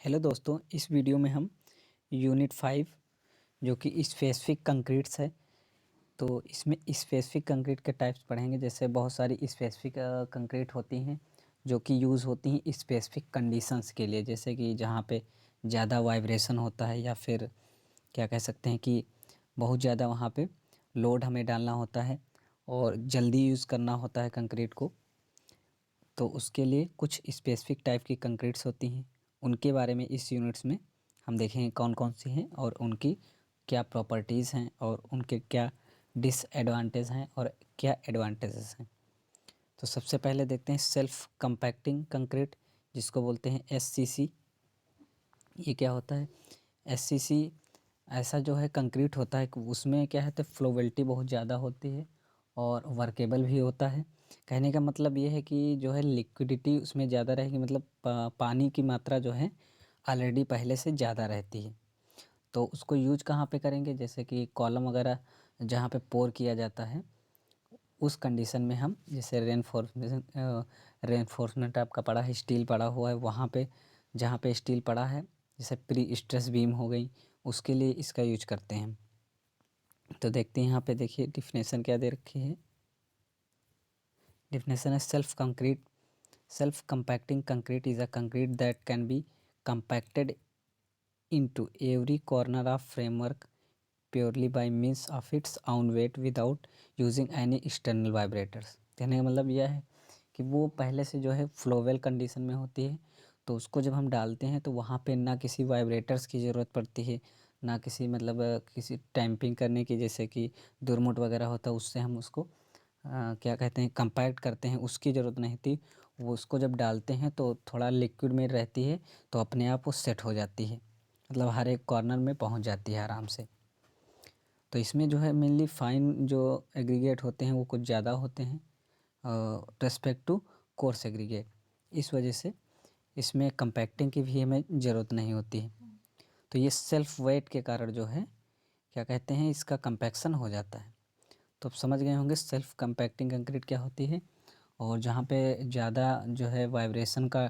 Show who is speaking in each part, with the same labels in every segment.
Speaker 1: Hello दोस्तों, इस video में हम यूनिट 5 जो कि स्पेसिफिक कंक्रीट्स है, तो इसमें स्पेसिफिक कंक्रीट के टाइप्स पढ़ेंगे। जैसे बहुत सारी स्पेसिफिक कंक्रीट होती हैं जो कि यूज़ होती हैं स्पेसिफिक कंडीशंस के लिए, जैसे कि जहाँ पे ज़्यादा वाइब्रेशन होता है या फिर क्या कह सकते हैं कि बहुत ज़्यादा वहाँ पे लोड हमें डालना होता है और जल्दी यूज़ करना होता है कंक्रीट को। तो उसके लिए कुछ स्पेसिफिक टाइप की कंक्रीट्स होती हैं, उनके बारे में इस यूनिट्स में हम देखेंगे कौन कौन सी हैं और उनकी क्या प्रॉपर्टीज़ हैं और उनके क्या डिसएडवांटेज हैं और क्या एडवांटेजेस हैं। तो सबसे पहले देखते हैं सेल्फ कंपैक्टिंग कंक्रीट, जिसको बोलते हैं एससीसी। ये क्या होता है? एससीसी ऐसा जो है कंक्रीट होता है कि उसमें क्या है तो फ्लोबिलिटी बहुत ज़्यादा होती है और वर्केबल भी होता है। कहने का मतलब ये है कि जो है लिक्विडिटी उसमें ज़्यादा रहेगी, मतलब पानी की मात्रा जो है ऑलरेडी पहले से ज़्यादा रहती है। तो उसको यूज कहाँ पे करेंगे? जैसे कि कॉलम वगैरह जहाँ पे पोर किया जाता है, उस कंडीशन में हम जैसे रेनफोर्समेंट आपका पड़ा है, स्टील पड़ा हुआ है, वहाँ पे जहाँ पे स्टील पड़ा है, जैसे प्री स्ट्रेस बीम हो गई, उसके लिए इसका यूज करते हैं हम। तो देखते हैं यहाँ पे, देखिए डिफिनेशन क्या दे रखी है। डिफिनेशन है self compacting concrete is a concrete that can be compacted into every corner of framework purely by means of its own weight without using any external vibrators। कहने का मतलब यह है कि वो पहले से जो है फ्लोवेल कंडीशन में होती है, तो उसको जब हम डालते हैं तो वहाँ पे ना किसी वाइब्रेटर्स की ज़रूरत पड़ती है, ना किसी मतलब किसी टैंपिंग करने की, जैसे कि दुरमुट वगैरह होता है उससे हम उसको क्या कहते हैं कंपैक्ट करते हैं, उसकी ज़रूरत नहीं थी। वो उसको जब डालते हैं तो थोड़ा लिक्विड में रहती है, तो अपने आप वो सेट हो जाती है, मतलब हर एक कॉर्नर में पहुंच जाती है आराम से। तो इसमें जो है मेनली फाइन जो एग्रीगेट होते हैं वो कुछ ज़्यादा होते हैं रेस्पेक्ट टू कोर्स एग्रीगेट। इस वजह से इसमें कंपैक्टिंग की भी हमें ज़रूरत नहीं होती है। तो ये सेल्फ वेट के कारण जो है क्या कहते हैं, इसका कंपैक्शन हो जाता है। तो आप समझ गए होंगे सेल्फ कंपैक्टिंग कंक्रीट क्या होती है। और जहाँ पे ज़्यादा जो है वाइब्रेशन का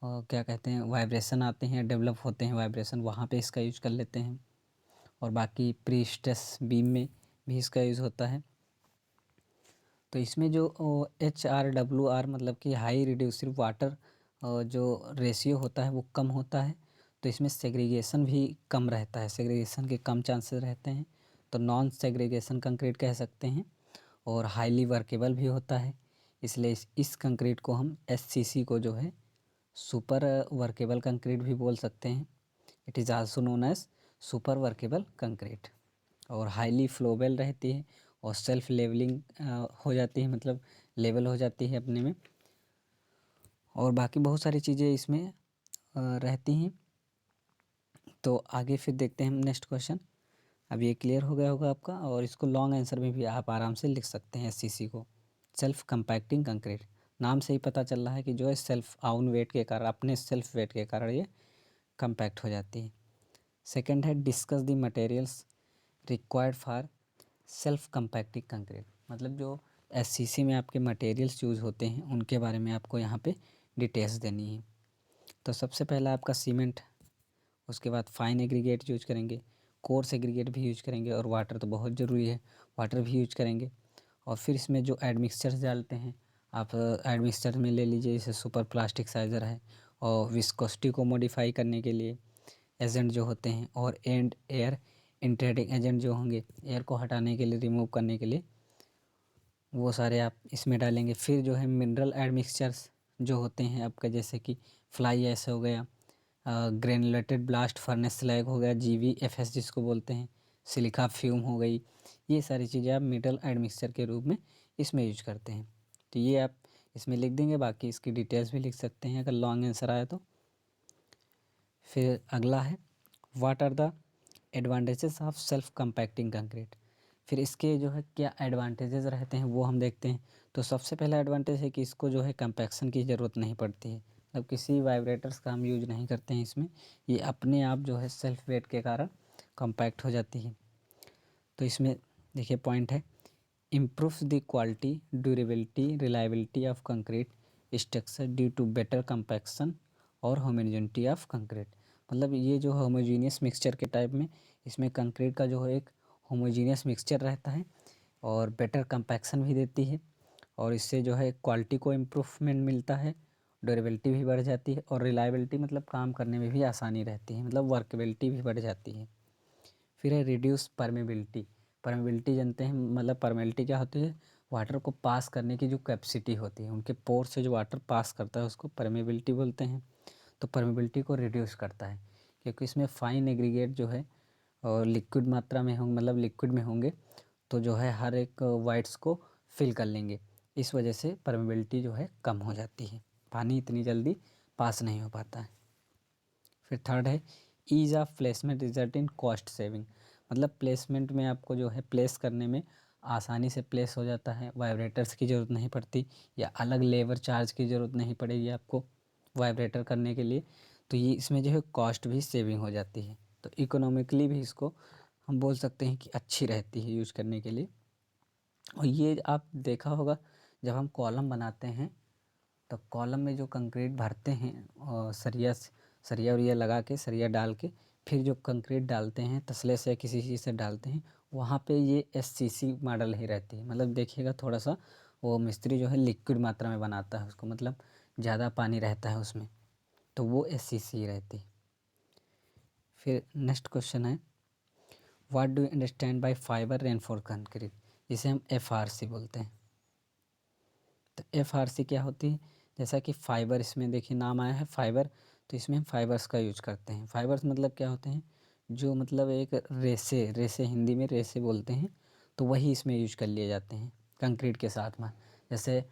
Speaker 1: क्या कहते हैं वाइब्रेशन आते हैं, डेवलप होते हैं वाइब्रेशन, वहाँ पे इसका यूज कर लेते हैं। और बाकी प्री स्ट्रेस बीम में भी इसका यूज़ होता है। तो इसमें जो HRWR मतलब कि हाई रिड्यूसिव वाटर जो रेशियो होता है वो कम होता है, तो इसमें सेग्रीगेशन भी कम रहता है, सेग्रीगेशन के कम चांसेस रहते हैं, तो नॉन सेग्रीगेशन कंक्रीट कह सकते हैं। और हाईली वर्केबल भी होता है, इसलिए इस कंक्रीट को हम SCC को जो है सुपर वर्केबल कंक्रीट भी बोल सकते हैं। It is also known as super workable concrete. और हाईली फ्लोवेल रहती है और सेल्फ लेवलिंग हो जाती है, मतलब लेवल हो जाती है अपने में। और बाकी बहुत सारी चीज़ें इसमें रहती हैं। तो आगे फिर देखते हैं हम नेक्स्ट क्वेश्चन। अब ये क्लियर हो गया होगा आपका, और इसको लॉन्ग आंसर में भी आप आराम से लिख सकते हैं। SCC को सेल्फ कंपैक्टिंग कंक्रीट नाम से ही पता चल रहा है कि जो है सेल्फ आउन वेट के कारण, अपने सेल्फ वेट के कारण ये कंपैक्ट हो जाती है। सेकंड है discuss the materials required for self compacting concrete, मतलब जो SCC में आपके मटेरियल्स यूज़ होते हैं उनके बारे में आपको यहाँ पे डिटेल्स देनी है। तो सबसे पहला आपका सीमेंट, उसके बाद फाइन एग्रीगेट यूज करेंगे, कोर्स एग्रीगेट भी यूज करेंगे, और वाटर तो बहुत ज़रूरी है, वाटर भी यूज करेंगे। और फिर इसमें जो एडमिक्सचर्स डालते हैं आप, एडमिक्सचर में ले लीजिए जैसे सुपर प्लास्टिक साइज़र है, और विस्कोसिटी को मॉडिफाई करने के लिए एजेंट जो होते हैं, और एंड एयर इंट्रेडिंग एजेंट जो होंगे एयर को हटाने के लिए, रिमूव करने के लिए, वो सारे आप इसमें डालेंगे। फिर जो है मिनरल एडमिक्सचर्स जो होते हैं आपका, जैसे कि फ्लाई ऐसे हो गया, ग्रेनुलेटेड ब्लास्ट फर्नेस स्लैग हो गया, GVFS जिसको बोलते हैं, सिलिका फ्यूम हो गई, ये सारी चीज़ें आप मिनरल एडमिक्सचर के रूप में इसमें यूज करते हैं। तो ये आप इसमें लिख देंगे, बाकी इसकी डिटेल्स भी लिख सकते हैं अगर लॉन्ग आंसर आया तो। फिर अगला है what are the advantages of self compacting concrete. फिर इसके जो है क्या एडवांटेजेस रहते हैं वो हम देखते हैं। तो सबसे पहला एडवांटेज है कि इसको जो है कंपैक्शन की ज़रूरत नहीं पड़ती है, मतलब किसी वाइब्रेटर्स का हम यूज नहीं करते हैं इसमें, ये अपने आप जो है सेल्फ वेट के कारण कंपैक्ट हो जाती है। तो इसमें देखिए पॉइंट है, improves the quality durability reliability of concrete structure due to better compaction और होमोजेनिटी ऑफ कंक्रीट, मतलब ये जो होमोजीनियस मिक्सचर के टाइप में इसमें कंक्रीट का जो है एक होमोजीनियस मिक्सचर रहता है और बेटर कंपैक्शन भी देती है और इससे जो है क्वालिटी को इम्प्रूवमेंट मिलता है, ड्यूरेबिलिटी भी बढ़ जाती है और रिलायबिलिटी मतलब काम करने में भी आसानी रहती है, मतलब वर्केबिलिटी भी बढ़ जाती है। फिर है रिड्यूस परमेबिलिटी। परमेबिलिटी जानते हैं, मतलब परमेबिलिटी क्या होती है, वाटर को पास करने की जो कैपेसिटी होती है, उनके पोर से जो वाटर पास करता है उसको परमेबिलिटी बोलते हैं। तो परमेबिलिटी को रिड्यूस करता है क्योंकि इसमें फाइन एग्रीगेट जो है और लिक्विड मात्रा में होंगे, मतलब लिक्विड में होंगे तो जो है हर एक वाइट्स को फिल कर लेंगे, इस वजह से परमेबिलिटी जो है कम हो जाती है, पानी इतनी जल्दी पास नहीं हो पाता है। फिर थर्ड है ease of placement result in cost saving. मतलब प्लेसमेंट में आपको जो है प्लेस करने में आसानी से प्लेस हो जाता है, वाइब्रेटर्स की ज़रूरत नहीं पड़ती या अलग लेबर चार्ज की ज़रूरत नहीं पड़ेगी आपको वाइब्रेटर करने के लिए। तो ये इसमें जो है कॉस्ट भी सेविंग हो जाती है, तो इकोनॉमिकली भी इसको हम बोल सकते हैं कि अच्छी रहती है यूज करने के लिए। और ये आप देखा होगा जब हम कॉलम बनाते हैं तो कॉलम में जो कंक्रीट भरते हैं और सरिया उरिया लगा के सरिया डाल के फिर जो कंक्रीट डालते हैं तसले से या किसी चीज़ से डालते हैं, वहाँ पे ये SCC मॉडल ही रहती है। मतलब देखिएगा थोड़ा सा वो मिस्त्री जो है लिक्विड मात्रा में बनाता है उसको, मतलब ज़्यादा पानी रहता है उसमें, तो वो SCC ही रहती है। फिर नेक्स्ट क्वेश्चन है what do you understand by fibre reinforced concrete, जिसे हम FRC बोलते हैं। तो FRC क्या होती है, जैसा कि फाइबर इसमें देखिए नाम आया है फाइबर, तो इसमें हम फाइबर्स का यूज करते हैं। फाइबर्स मतलब क्या होते हैं, जो मतलब एक रेसे रेसे हिंदी में रेसे बोलते हैं, तो वही इसमें यूज कर लिए जाते हैं कंक्रीट के साथ में। जैसे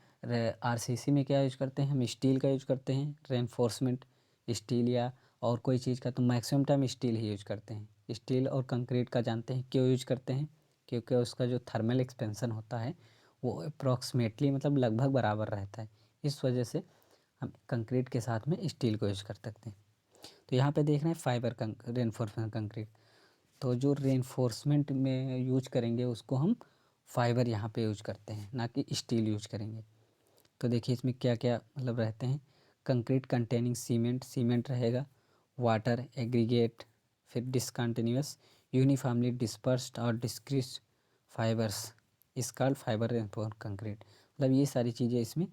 Speaker 1: RCC में क्या यूज करते हैं, हम स्टील का यूज करते हैं, रेनफोर्समेंट स्टील या और कोई चीज़ का, तो मैक्सिमम टाइम स्टील ही यूज करते हैं। स्टील और कंक्रीट का जानते हैं क्यों यूज करते हैं, क्योंकि उसका जो थर्मल एक्सपेंशन होता है वो अप्रॉक्सीमेटली मतलब लगभग बराबर रहता है, इस वजह से हम कंक्रीट के साथ में स्टील को यूज कर सकते हैं। तो यहाँ पे देख रहे हैं फाइबर रेनफोर्समेंट कंक्रीट, तो जो रेनफोर्समेंट में यूज करेंगे उसको हम फाइबर यहाँ पे यूज करते हैं, ना कि स्टील यूज करेंगे। तो देखिए इसमें क्या क्या मतलब रहते हैं, कंक्रीट कंटेनिंग सीमेंट, सीमेंट रहेगा, वाटर एग्रीगेट, फिर डिसकंटिन्यूअस यूनिफॉर्मली डिस्पर्स्ड और डिस्क्रीट फाइबर्स इस कॉल्ड फाइबर रेनफोर्स्ड कंक्रीट। मतलब ये सारी चीज़ें इसमें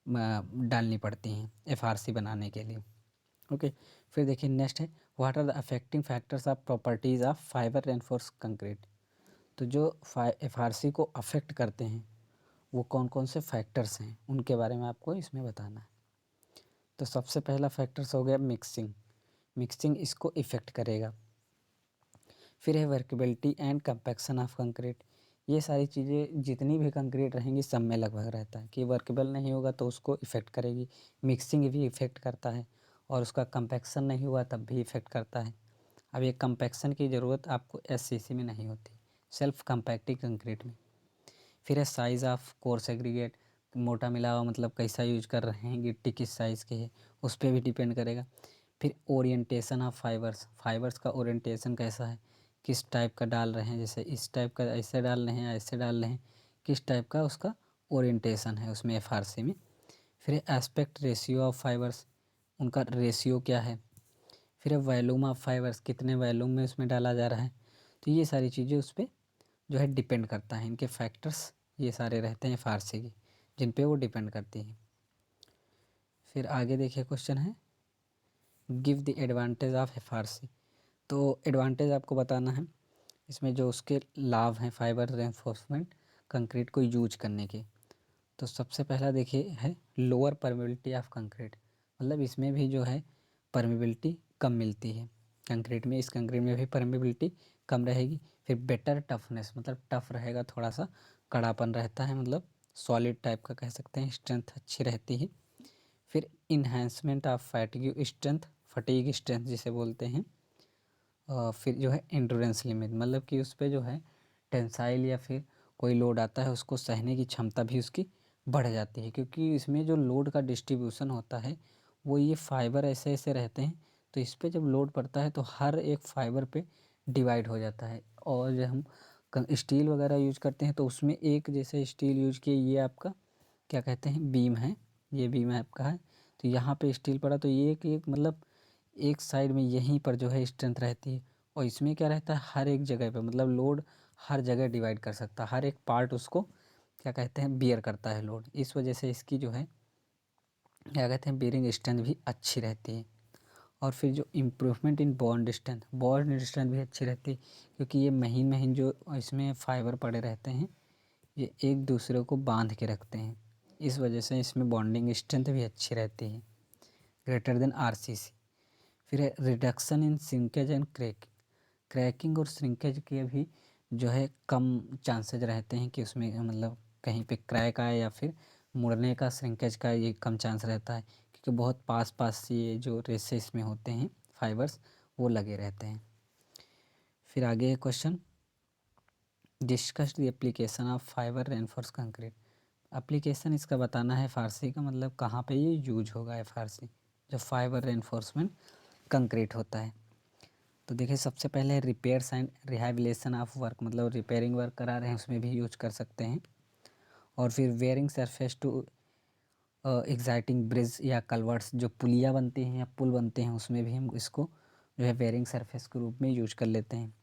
Speaker 1: डालनी पड़ती हैं FRC बनाने के लिए। ओके, फिर देखिए नेक्स्ट है what are the affecting factors of properties of fibre reinforced concrete. तो जो FRC को अफेक्ट करते हैं वो कौन कौन से फैक्टर्स हैं उनके बारे में आपको इसमें बताना है। तो सबसे पहला फैक्टर्स हो गया मिक्सिंग, मिक्सिंग इसको इफ़ेक्ट करेगा। फिर है workability and compaction of concrete, ये सारी चीज़ें जितनी भी कंक्रीट रहेंगी सब में लगभग रहता है कि वर्केबल नहीं होगा तो उसको इफ़ेक्ट करेगी, मिक्सिंग भी इफ़ेक्ट करता है और उसका कंपैक्शन नहीं हुआ तब भी इफ़ेक्ट करता है। अब ये कंपैक्शन की ज़रूरत आपको SCC में नहीं होती, सेल्फ कंपैक्टिंग कंक्रीट में। फिर है साइज़ ऑफ कोर्स एग्रीगेट, मोटा मिला हुआ मतलब कैसा यूज कर रहे हैं, गिट्टी किस साइज़ की है उस पर भी डिपेंड करेगा। फिर ओरिएंटेशन ऑफ फाइबर्स, फाइबर्स का ओरिएंटेशन कैसा है, किस टाइप का डाल रहे हैं, जैसे इस टाइप का ऐसे डाल रहे हैं ऐसे डाल रहे हैं, किस टाइप का उसका ओरिएंटेशन है उसमें FRC में। फिर एस्पेक्ट रेशियो ऑफ फाइबर्स, उनका रेशियो क्या है। फिर वॉल्यूम ऑफ फाइबर्स, कितने वॉल्यूम में उसमें डाला जा रहा है। तो ये सारी चीज़ें उस पर जो है डिपेंड करता है, इनके फैक्टर्स ये सारे रहते हैं FRC के जिन पे वो डिपेंड करती हैं। फिर आगे देखिए क्वेश्चन है give the advantage of FRC। तो एडवांटेज आपको बताना है इसमें जो उसके लाभ हैं फाइबर रेनफोर्समेंट कंक्रीट को यूज करने के। तो सबसे पहला देखिए है लोअर परमेबिलिटी ऑफ कंक्रीट, मतलब इसमें भी जो है परमेबिलिटी कम मिलती है कंक्रीट में, इस कंक्रीट में भी परमेबिलिटी कम रहेगी। फिर बेटर टफनेस, मतलब टफ रहेगा, थोड़ा सा कड़ापन रहता है, मतलब सॉलिड टाइप का कह सकते हैं, स्ट्रेंथ अच्छी रहती है। फिर enhancement of fatigue strength, fatigue strength जिसे बोलते हैं। फिर जो है एंड्योरेंस लिमिट, मतलब कि उस पर जो है टेंसाइल या फिर कोई लोड आता है उसको सहने की क्षमता भी उसकी बढ़ जाती है, क्योंकि इसमें जो लोड का डिस्ट्रीब्यूशन होता है वो ये फाइबर ऐसे ऐसे रहते हैं, तो इस पर जब लोड पड़ता है तो हर एक फाइबर पे डिवाइड हो जाता है। और जब हम स्टील वगैरह यूज करते हैं तो उसमें एक जैसे स्टील यूज किए, ये आपका क्या कहते हैं बीम है, ये बीम है आपका है, तो यहाँ पे स्टील पड़ा तो ये एक एक मतलब एक साइड में यहीं पर जो है स्ट्रेंथ रहती है, और इसमें क्या रहता है, हर एक जगह पे मतलब लोड हर जगह डिवाइड कर सकता है, हर एक पार्ट उसको क्या कहते हैं बियर करता है लोड। इस वजह से इसकी जो है क्या कहते हैं बेरिंग स्ट्रेंथ भी अच्छी रहती है। और फिर जो इम्प्रूवमेंट इन बॉन्ड स्ट्रेंथ भी अच्छी रहती है, क्योंकि ये महीन महीन जो इसमें फाइबर पड़े रहते हैं ये एक दूसरे को बांध के रखते हैं, इस वजह से इसमें बॉन्डिंग स्ट्रेंथ भी अच्छी रहती है, ग्रेटर देन आरसीसी। फिर है reduction in shrinkage and cracking और श्रिंकेज के भी जो है कम चांसेज रहते हैं कि उसमें मतलब कहीं पे क्रैक आए या फिर मुड़ने का, श्रिंकेज का ये कम चांस रहता है, क्योंकि बहुत पास पास ये जो रेसेस में होते हैं फाइबर्स वो लगे रहते हैं। फिर आगे है question, discuss the application of fibre reinforce concrete. Application इसका बताना है फारसी का, मतलब कहाँ पे ये यूज होगा फारसी जो फाइबर रेनफोर्समेंट कंक्रीट होता है। तो देखिए सबसे पहले repairs and rehabilitation of work, मतलब रिपेयरिंग वर्क करा रहे हैं उसमें भी यूज कर सकते हैं। और फिर wearing surface to exciting bridge या कलवर्ट्स, जो पुलिया बनती हैं या पुल बनते हैं उसमें भी हम इसको जो है वेयरिंग सरफेस के रूप में यूज कर लेते हैं।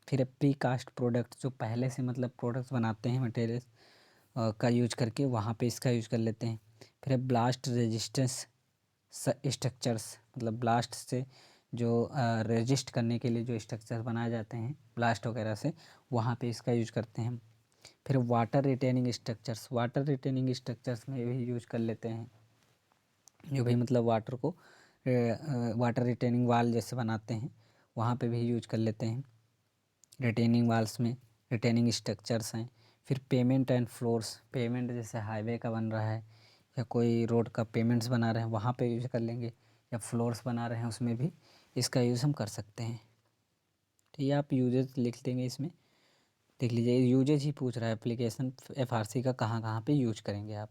Speaker 1: फिर प्री कास्ट प्रोडक्ट, जो पहले से मतलब प्रोडक्ट्स बनाते हैं मटेरियल का यूज करके वहाँ पे इसका यूज कर लेते हैं। फिर ब्लास्ट रेजिस्टेंस स्ट्रक्चर्स, मतलब ब्लास्ट से जो रेजिस्ट करने के लिए जो स्ट्रक्चर बनाए जाते हैं ब्लास्ट वगैरह से, वहाँ पे इसका यूज करते हैं। फिर वाटर रिटेनिंग स्ट्रक्चर्स में भी यूज कर लेते हैं, जो भी मतलब वाटर को वाटर रिटेनिंग वाल जैसे बनाते हैं वहाँ पे भी यूज कर लेते हैं। रिटेनिंग वाल्स में रिटेनिंग स्ट्रक्चर्स हैं। फिर पेमेंट एंड फ्लोर्स, पेमेंट जैसे हाईवे का बन रहा है या कोई रोड का पेमेंट्स बना रहे हैं वहाँ पे यूज कर लेंगे, या फ्लोर्स बना रहे हैं उसमें भी इसका यूज़ हम कर सकते हैं। ठीक है, आप यूजेज लिख देंगे इसमें, देख लीजिए यूजेज ही पूछ रहा है एप्लीकेशन एफआरसी का कहाँ कहाँ पे यूज करेंगे आप।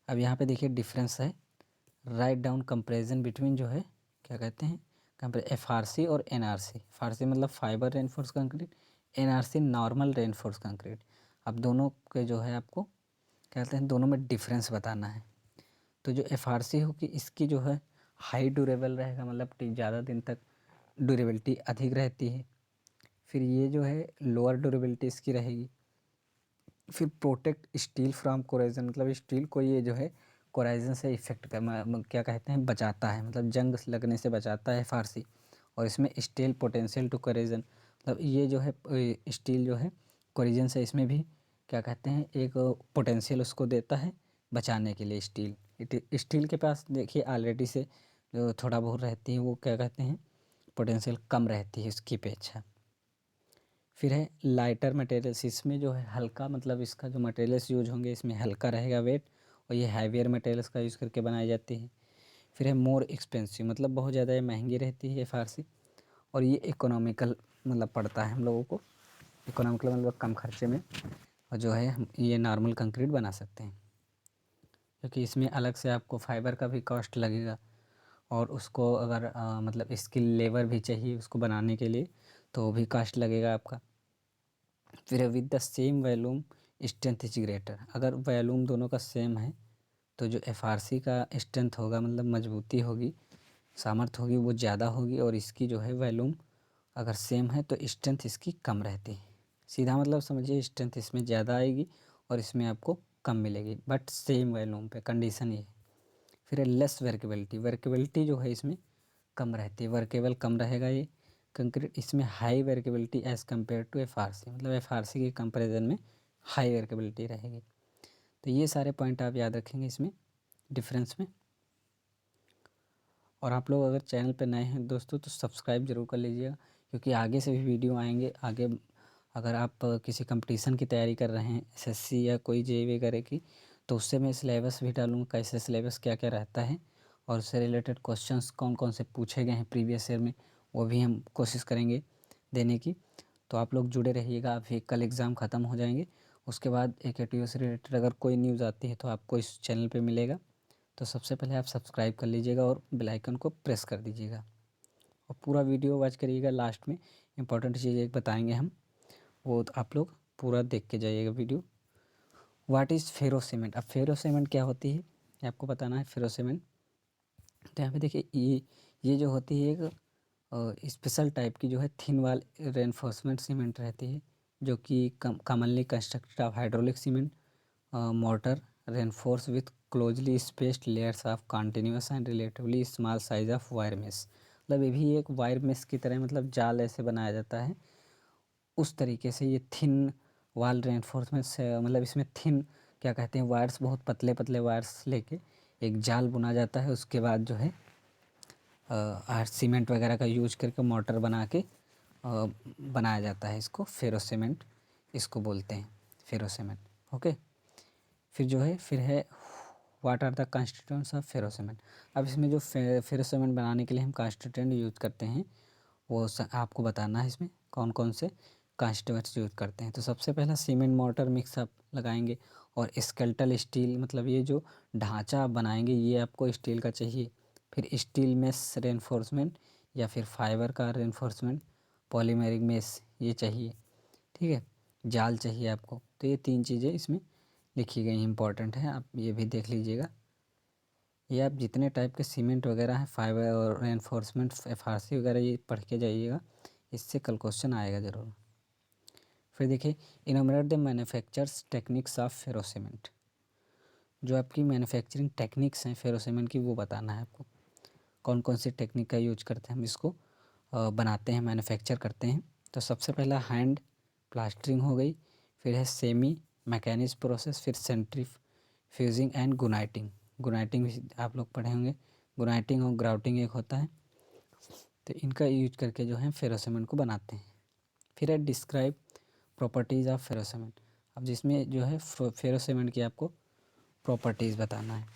Speaker 1: अब यहाँ पे देखिए डिफरेंस है, राइट डाउन कंपेरिजन बिटवीन जो है क्या कहते हैं एफआरसी और एनआरसी। एफआरसी मतलब fibre reinforce concrete, NRC normal reinforce concrete. अब दोनों के जो है आपको कहते हैं दोनों में डिफरेंस बताना है। तो जो एफआरसी होगी इसकी जो है हाई ड्यूरेबल रहेगा, मतलब ज़्यादा दिन तक ड्यूरेबिलिटी अधिक रहती है। फिर ये जो है लोअर ड्यूरेबिलिटी इसकी रहेगी। फिर प्रोटेक्ट स्टील फ्रॉम कोराइजन, मतलब स्टील को ये जो है कोराइजन से इफेक्ट कर क्या कहते हैं बचाता है, मतलब जंग लगने से बचाता है फारसी। और इसमें स्टील पोटेंशियल टू कोराइजन, मतलब ये जो है स्टील जो है कोराइजन से इसमें भी क्या कहते हैं एक पोटेंशियल उसको देता है बचाने के लिए। स्टील के पास देखिए ऑलरेडी से जो थोड़ा बहुत रहती है वो क्या कहते हैं पोटेंशियल कम रहती है उसकी अपेक्षा। फिर है लाइटर मटेरियल्स, इसमें जो है हल्का, मतलब इसका जो मटेरियल्स यूज होंगे इसमें हल्का रहेगा वेट, और ये हैवियर मटेरियल्स का यूज़ करके बनाई जाती है। फिर है मोर एक्सपेंसिव, मतलब बहुत ज़्यादा ये महंगी रहती है फारसी। और ये इकोनॉमिकल मतलब पड़ता है हम लोगों को, इकोनॉमिकल मतलब कम खर्चे में, और जो है हम ये नॉर्मल कंक्रीट बना सकते हैं, क्योंकि इसमें अलग से आपको फाइबर का भी कॉस्ट लगेगा, और उसको अगर मतलब स्किल लेबर भी चाहिए उसको बनाने के लिए तो वो भी कॉस्ट लगेगा आपका। फिर with the same volume strength is greater, अगर वॉल्यूम दोनों का सेम है तो जो एफआरसी का स्ट्रेंथ होगा मतलब मजबूती होगी, सामर्थ्य होगी वो ज़्यादा होगी, और इसकी जो है वॉल्यूम अगर सेम है तो स्ट्रेंथ इसकी कम रहती है। सीधा मतलब समझिए स्ट्रेंथ इसमें ज़्यादा आएगी और इसमें आपको कम मिलेगी, बट सेम वॉल्यूम पे, कंडीशन ये है। फिर लेस वर्केबिलिटी जो है इसमें कम रहती है, वर्केबल कम रहेगा ये कंक्रीट। इसमें high workability as compare to FRC, मतलब एफआरसी के कंपैरिजन में हाई वर्केबिलिटी रहेगी। तो ये सारे पॉइंट आप याद रखेंगे इसमें डिफरेंस में। और आप लोग अगर चैनल पर नए हैं दोस्तों तो सब्सक्राइब ज़रूर कर लीजिएगा, क्योंकि आगे से भी वीडियो आएंगे आगे। अगर आप किसी कंपटीशन की तैयारी कर रहे हैं एसएससी या कोई जेईई वगैरह की, तो उससे मैं सिलेबस भी डालूँगा, कैसे सिलेबस क्या क्या रहता है, और उससे रिलेटेड क्वेश्चंस कौन कौन से पूछे गए हैं प्रीवियस ईयर में वो भी हम कोशिश करेंगे देने की। तो आप लोग जुड़े रहिएगा। अभी कल एग्ज़ाम ख़त्म हो जाएंगे, उसके बाद AKTO से रिलेटेड अगर कोई न्यूज़ आती है तो आपको इस चैनल पर मिलेगा। तो सबसे पहले आप सब्सक्राइब कर लीजिएगा और बेल आइकन को प्रेस कर दीजिएगा, और पूरा वीडियो वॉच करिएगा। लास्ट में इंपॉर्टेंट चीज़ एक बताएंगे हम, वो आप लोग पूरा देख के जाइएगा video. What is ferro cement, अब फेरो सीमेंट क्या होती है ये आपको बताना है। फेरो सीमेंट तो यहाँ पे देखिए ये जो होती है एक स्पेशल टाइप की जो है थिन वाल रेनफोर्समेंट सीमेंट रहती है, जो कि commonly constructed of hydraulic cement mortar reinforce with closely spaced layers of continuous and relatively small size of wire mesh. मतलब ये भी एक वायर मेश की तरह, मतलब जाल ऐसे बनाया जाता है, उस तरीके से ये थिन वाल रेनफोर्समेंट से, मतलब इसमें थिन क्या कहते हैं, वायर्स, बहुत पतले पतले वायर्स लेके एक जाल बुना जाता है। उसके बाद जो है सीमेंट वगैरह का यूज करके मोटर बना के बनाया जाता है इसको। फेरो सीमेंट इसको बोलते हैं, फेरो सीमेंट। ओके, फिर जो है फिर है what are the constituents of ferro cement. अब इसमें जो फेरो सीमेंट बनाने के लिए हम कॉन्स्टिट्यूएंट यूज करते हैं वो आपको बताना है इसमें कौन कौन से कॉन्स्टिट्यूएंट्स यूज करते हैं। तो सबसे पहला सीमेंट मोटर मिक्स आप लगाएंगे, और स्केलेटल स्टील, मतलब ये जो ढांचा आप बनाएंगे ये आपको स्टील का चाहिए। फिर स्टील मेश रेनफोर्समेंट या फिर फाइबर का रेनफोर्समेंट, पॉलीमेरिक मेश ये चाहिए, ठीक है, जाल चाहिए आपको। तो ये 3 चीज़ें इसमें लिखी गई इंपॉर्टेंट है, आप ये भी देख लीजिएगा। ये आप जितने टाइप के सीमेंट वगैरह हैं, फाइबर और रेनफोर्समेंट, एफआरसी वगैरह, ये पढ़ के जाइएगा, इससे कल क्वेश्चन आएगा ज़रूर। फिर देखिए, enumerate the manufactures techniques of ferro cement. जो आपकी मैन्युफैक्चरिंग टेक्निक्स हैं फेरो सीमेंट की वो बताना है आपको, कौन कौन सी टेक्निक का यूज करते हैं हम इसको बनाते हैं, मैन्युफैक्चर करते हैं। तो सबसे पहला हैंड प्लास्टरिंग हो गई, फिर है सेमी मैकेनिज प्रोसेस, फिर सेंट्रीफ्यूजिंग एंड गुनाइटिंग। गुनाइटिंग भी आप लोग पढ़े होंगे, गुनाइटिंग और ग्राउटिंग एक होता है। तो इनका यूज करके जो है फेरो सीमेंट को बनाते हैं। फिर है describe properties of ferro cement. अब जिसमें जो है फेरो सीमेंट की आपको प्रॉपर्टीज़ बताना है।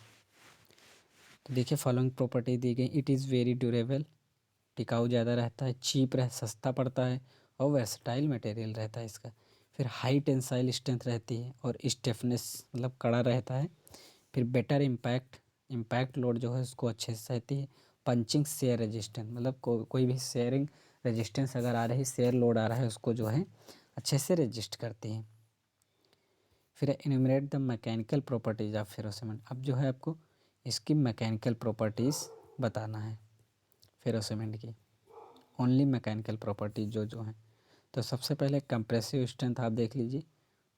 Speaker 1: तो देखिए, फॉलोइंग प्रॉपर्टी दी गई, इट इज़ वेरी ड्यूरेबल, टिकाऊ ज़्यादा रहता है, चीप सस्ता पड़ता है, और वर्सटाइल मटेरियल रहता है इसका। फिर हाई टेंसाइल स्ट्रेंथ रहती है, और स्टिफनेस मतलब कड़ा रहता है। फिर बेटर इम्पैक्ट लोड जो है उसको अच्छे से सहती है। पंचिंग शेयर रेजिस्टेंस, मतलब कोई भी शेयरिंग रेजिस्टेंस अगर आ रही है, शेयर लोड आ रहा है, उसको जो है अच्छे से रेजिस्ट करती है। फिर enumerate the mechanical properties of ferro cement. अब जो है आपको इसकी मैकेनिकल प्रॉपर्टीज़ बताना है फेरो सीमेंट की, ओनली मैकेनिकल प्रॉपर्टीज जो हैं। तो सबसे पहले कंप्रेसिव स्ट्रेंथ आप देख लीजिए,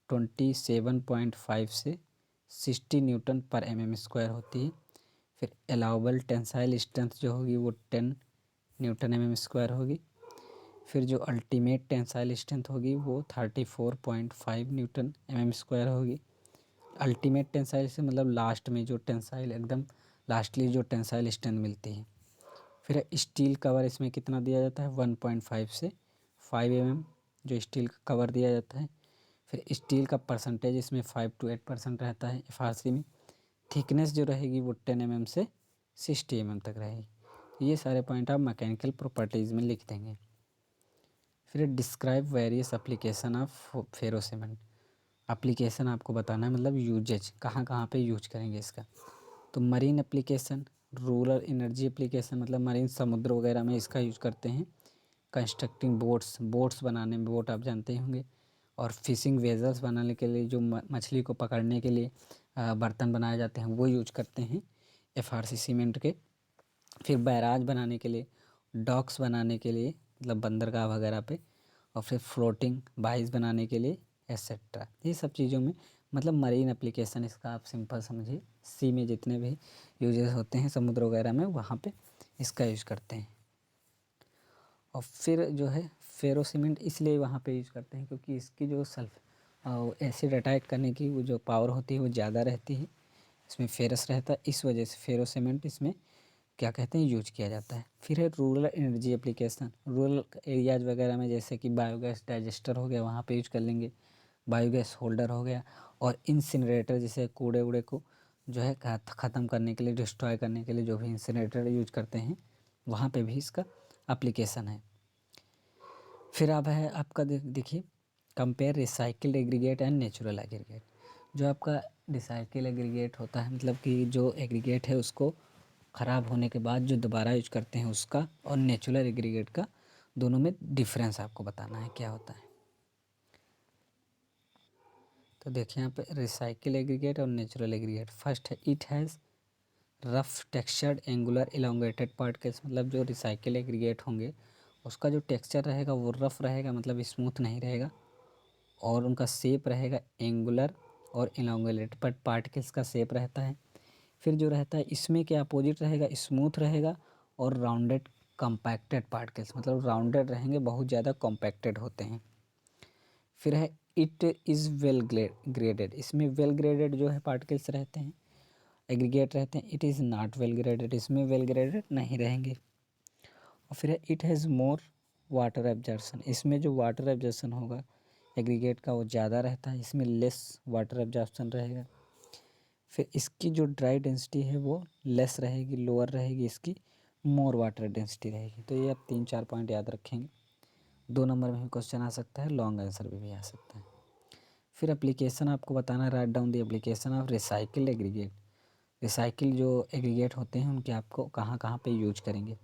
Speaker 1: 27.5 से 60 न्यूटन पर mm² होती है। फिर अलाउबल टेंसाइल स्ट्रेंथ जो होगी वो 10 न्यूटन mm² होगी। फिर जो अल्टीमेट टेंसाइल स्ट्रेंथ होगी वो 34.5 न्यूटन mm² होगी। अल्टीमेट टेंसाइल से मतलब लास्ट में जो टेंसाइल, एकदम लास्टली जो टेंसाइल स्ट्रेंथ मिलती है। फिर स्टील कवर इसमें कितना दिया जाता है, 1.5 से 5 mm जो स्टील का कवर दिया जाता है। फिर स्टील का परसेंटेज इसमें 5 to 8% रहता है एफआरसी में। थिकनेस जो रहेगी वो 10 mm से 60 mm तक रहेगी। ये सारे पॉइंट आप मैकेनिकल प्रॉपर्टीज़ में लिख देंगे। फिर describe various application of ferro cement. Application आपको बताना है, मतलब यूजेज कहाँ कहाँ पे यूज करेंगे इसका। तो marine application, rural energy application, मतलब मरीन समुद्र वगैरह में इसका यूज करते हैं। कंस्ट्रक्टिंग बोट्स बनाने में, बोट आप जानते ही होंगे। और फिशिंग वेजल्स बनाने के लिए, जो मछली को पकड़ने के लिए बर्तन बनाए जाते हैं, वो यूज करते हैं एफआरसी सीमेंट के। फिर बैराज बनाने के लिए, डॉक्स बनाने के लिए, मतलब बंदरगाह वगैरह पे, और फिर फ्लोटिंग बाइज बनाने के लिए एट्सेट्रा। ये सब चीज़ों में, मतलब मरीन एप्लीकेशन इसका आप सिंपल समझिए, सी में जितने भी यूजेस होते हैं समुद्र वगैरह में, वहाँ पे इसका यूज करते हैं। और फिर जो है फेरो सीमेंट इसलिए वहाँ पे यूज करते हैं क्योंकि इसकी जो एसिड अटैक करने की वो जो पावर होती है वो ज़्यादा रहती है, इसमें फेरस रहता है, इस वजह से फेरो सीमेंट इसमें क्या कहते हैं यूज किया जाता है। फिर है rural energy application, rural areas वगैरह में, जैसे कि बायोगैस डाइजेस्टर हो गया, वहाँ पे यूज कर लेंगे। बायोगैस होल्डर हो गया, और इंसिनरेटर, जैसे कूड़े वूड़े को जो है ख़त्म करने के लिए, डिस्ट्रॉय करने के लिए जो भी इंसिनरेटर यूज करते हैं, वहाँ पे भी इसका एप्लीकेशन है। फिर अब है आपका देखिए, compare recycled aggregate and natural aggregate. जो आपका रिसाइकिल एग्रीगेट होता है, मतलब कि जो एग्रीगेट है उसको ख़राब होने के बाद जो दोबारा यूज करते हैं उसका, और नेचुरल एग्रीगेट का, दोनों में डिफरेंस आपको बताना है क्या होता है। तो देखिए यहाँ पे रिसाइकिल एग्रीगेट और नेचुरल एग्रीगेट। फर्स्ट है, it has rough textured angular elongated particles, मतलब जो रिसाइकिल एग्रीगेट होंगे उसका जो टेक्सचर रहेगा वो रफ रहेगा, मतलब स्मूथ नहीं रहेगा, और उनका शेप रहेगा एंगुलर और इलोंगेटेड पार्टिकल्स का शेप रहता है। फिर जो रहता है इसमें क्या अपोजिट रहेगा, स्मूथ रहेगा और राउंडेड कॉम्पैक्टेड पार्टिकल्स, मतलब राउंडेड रहेंगे, बहुत ज़्यादा कॉम्पैक्टेड होते हैं। फिर है इट इज़ वेल ग्रेडेड, इसमें वेल ग्रेडेड जो है पार्टिकल्स रहते हैं, एग्रीगेट रहते हैं। It is not well graded, इसमें वेल ग्रेडेड नहीं रहेंगे। और फिर है it has more water absorption, इसमें जो वाटर एब्जॉर्प्शन होगा एग्रीगेट का वो ज़्यादा रहता है, इसमें लेस वाटर एब्जॉर्प्शन रहेगा। फिर इसकी जो ड्राई डेंसिटी है वो लेस रहेगी, लोअर रहेगी, इसकी मोर वाटर डेंसिटी रहेगी। तो ये आप 3-4 पॉइंट याद रखेंगे। 2 नंबर में भी क्वेश्चन आ सकता है, लॉन्ग आंसर में भी आ सकता है। फिर एप्लीकेशन आपको बताना है, write down the application of recycled aggregate. Recycle जो एग्रीगेट होते हैं उनके आपको कहाँ कहाँ पे यूज करेंगे,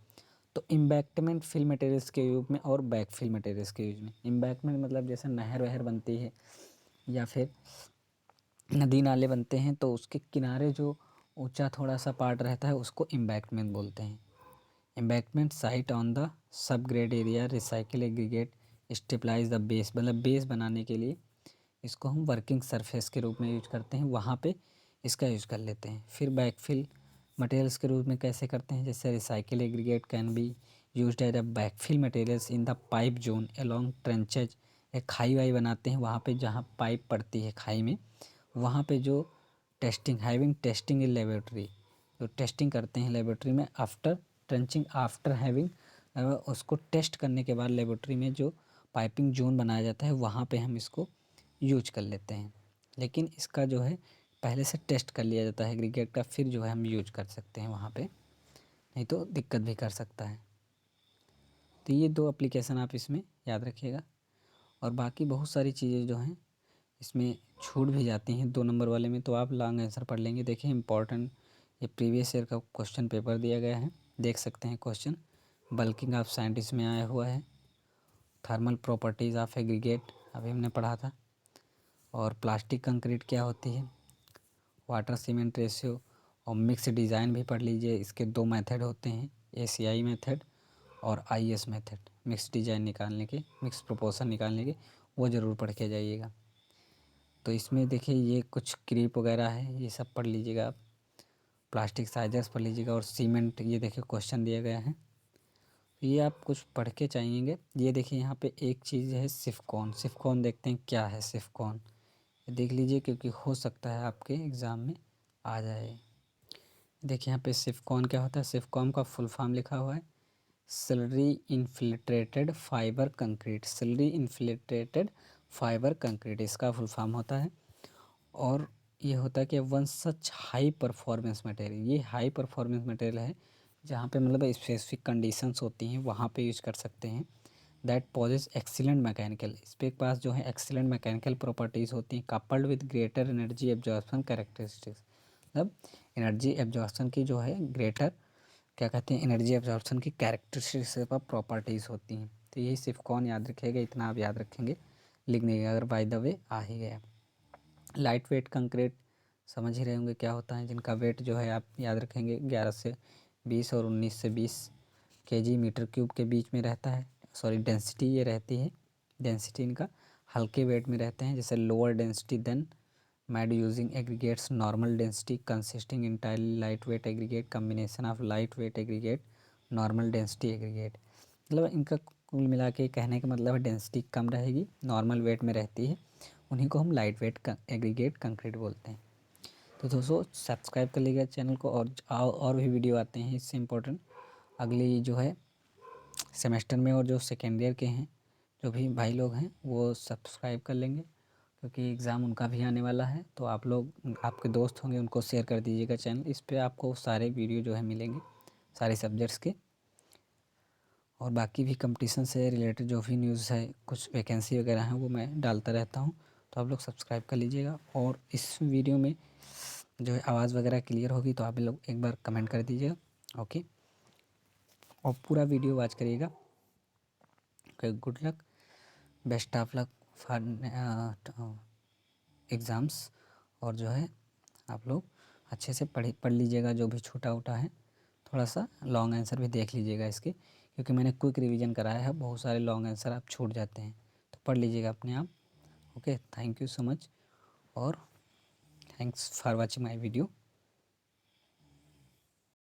Speaker 1: तो इम्बैक्टमेंट फिल मटेरियल्स के यूज में और बैक फिल मटेरियल्स के यूज में। इम्बैक्टमेंट मतलब जैसे नहर वहर बनती है या फिर नदी नाले बनते हैं तो उसके किनारे जो ऊंचा थोड़ा सा पार्ट रहता है उसको इम्बैक्टमेंट बोलते हैं। Embankment site on the subgrade area recycle aggregate stabilise the base, मतलब बेस बनाने के लिए इसको हम वर्किंग सरफेस के रूप में यूज करते हैं, वहाँ पे इसका यूज कर लेते हैं। फिर बैकफिल मटेरियल्स के रूप में कैसे करते हैं, जैसे recycle aggregate can be used as a backfill materials in the pipe zone along trenches. एक खाई वाई बनाते हैं वहाँ पे जहाँ पाइप पड़ती है खाई में, वहाँ पे जो testing having testing in laboratory, जो टेस्टिंग करते हैं लेबोरेटरी में आफ्टर ट्रेंचिंग आफ्टर हैविंग, उसको टेस्ट करने के बाद लेबोरेटरी में जो पाइपिंग जोन बनाया जाता है वहाँ पे हम इसको यूज कर लेते हैं। लेकिन इसका जो है पहले से टेस्ट कर लिया जाता है एग्रीगेट का, फिर जो है हम यूज कर सकते हैं वहाँ पे, नहीं तो दिक्कत भी कर सकता है। तो ये 2 एप्लीकेशन आप इसमें याद रखिएगा। और बाकी बहुत सारी चीज़ें जो हैं इसमें छूट भी जाती हैं 2 नंबर वाले में, तो आप लॉन्ग आंसर पढ़ लेंगे। देखिए इंपॉर्टेंट ये प्रीवियस ईयर का क्वेश्चन पेपर दिया गया है, देख सकते हैं क्वेश्चन। बल्किंग ऑफ साइंटिस्ट में आया हुआ है, थर्मल प्रॉपर्टीज़ ऑफ एग्रीगेट अभी हमने पढ़ा था, और प्लास्टिक कंक्रीट क्या होती है, वाटर सीमेंट रेशियो, और मिक्स डिज़ाइन भी पढ़ लीजिए। इसके 2 मेथड होते हैं, ACI मेथड और IS मेथड, मिक्स डिज़ाइन निकालने के, मिक्स प्रोपोर्शन निकालने के, वो ज़रूर पढ़ के जाइएगा। तो इसमें देखिए ये कुछ क्रीप वगैरह है, ये सब पढ़ लीजिएगा आप। प्लास्टिक साइजर्स पढ़ लीजिएगा, और सीमेंट ये देखिए क्वेश्चन दिया गया है, ये आप कुछ पढ़ के चाहिएंगे। ये देखिए यहाँ पे एक चीज़ है सिफकॉन, सिफकॉन देखते हैं क्या है सिफकॉन, ये देख लीजिए क्योंकि हो सकता है आपके एग्ज़ाम में आ जाए। देखिए यहाँ पे सिफकॉन क्या होता है, सिफकॉन का फुल फॉर्म लिखा हुआ है slurry infiltrated fibre concrete, slurry infiltrated fibre concrete इसका फुल फॉर्म होता है। और ये होता है कि one such high performance material, ये हाई परफॉर्मेंस मटेरियल है जहाँ पे मतलब स्पेसिफिक कंडीशंस होती हैं वहाँ पे यूज कर सकते हैं। दैट पॉजेज एक्सीलेंट मैकेनिकल, इस पे पास जो है एक्सीलेंट मैकेनिकल प्रॉपर्टीज़ होती हैं, coupled with greater energy absorption characteristics, मतलब एनर्जी एब्जॉर्प्शन की जो है ग्रेटर क्या कहते हैं एनर्जी एब्जॉर्प्शन की कैरेक्टरिस्टिक्स पर प्रॉपर्टीज़ होती हैं। तो यही सिर्फ कौन याद रखेगा, इतना आप याद रखेंगे, लिखने का अगर बाय द वे आ ही गया। लाइट वेट कंक्रीट समझ ही रहे होंगे क्या होता है, जिनका वेट जो है आप याद रखेंगे 11 से 20 और 19 से 20 kg मीटर क्यूब के बीच में रहता है, सॉरी डेंसिटी ये रहती है, डेंसिटी इनका हल्के वेट में रहते हैं, जैसे lower density than made using aggregates normal density consisting entirely light weight aggregate combination of light weight aggregate normal density aggregate, मतलब इनका कुल मिला के कहने का मतलब है डेंसिटी कम रहेगी, नॉर्मल वेट में रहती है, उन्हीं को हम लाइट वेट एग्रीगेट कंक्रीट बोलते हैं। तो दोस्तों सब्सक्राइब कर लीजिएगा चैनल को, और भी वीडियो आते हैं इससे इम्पोर्टेंट अगली जो है सेमेस्टर में, और जो सेकेंड ईयर के हैं जो भी भाई लोग हैं वो सब्सक्राइब कर लेंगे क्योंकि एग्ज़ाम उनका भी आने वाला है। तो आप लोग आपके दोस्त होंगे उनको शेयर कर दीजिएगा चैनल, इस पर आपको सारे वीडियो जो है मिलेंगे सारे सब्जेक्ट्स के, और बाकी भी कंपटीशन से रिलेटेड जो भी न्यूज़ है कुछ वैकेंसी वगैरह हैं वो मैं डालता रहता हूँ, तो आप लोग सब्सक्राइब कर लीजिएगा। और इस वीडियो में जो है आवाज़ वगैरह क्लियर होगी तो आप लोग एक बार कमेंट कर दीजिएगा, ओके, और पूरा वीडियो वॉच करिएगा। Okay, good luck, best of luck for exams, और जो है आप लोग अच्छे से पढ़ लीजिएगा, जो भी छोटा उटा है। थोड़ा सा लॉन्ग आंसर भी देख लीजिएगा इसके, क्योंकि मैंने क्विक रिवीजन कराया है, बहुत सारे लॉन्ग आंसर आप छूट जाते हैं, तो पढ़ लीजिएगा अपने आप। Okay, thank you so much और thanks for watching my video.